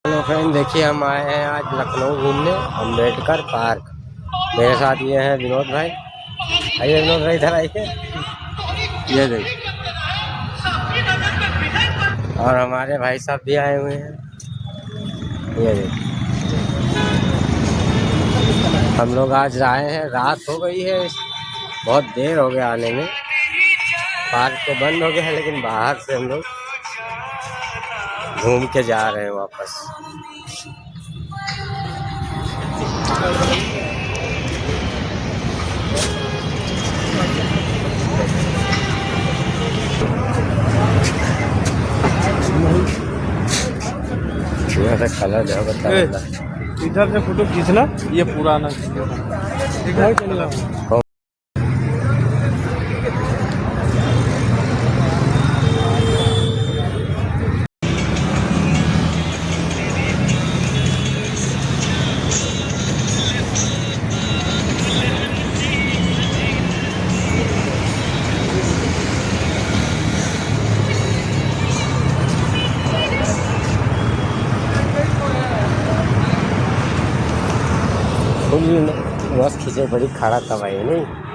Hello friend, देखिए हम आए हैं आज लखनऊ घूमने अम्बेडकर पार्क। मेरे साथ ये हैं विनोद भाई। आइए विनोद भाई, इधर आइए। ये देखिए, और हमारे भाई साहब भी आए हुए हैं। ये देखिए, हम लोग आज आए हैं, रात हो गई है, बहुत देर हो गया आने में। पार्क तो बंद हो गया है, लेकिन बाहर से हम लोग घूम के जा रहे हैं वापस। कलर जो बता, इधर से फोटो खींचना, ये पुराना मस्त खींचे, बड़ी खड़ा था भाई नहीं।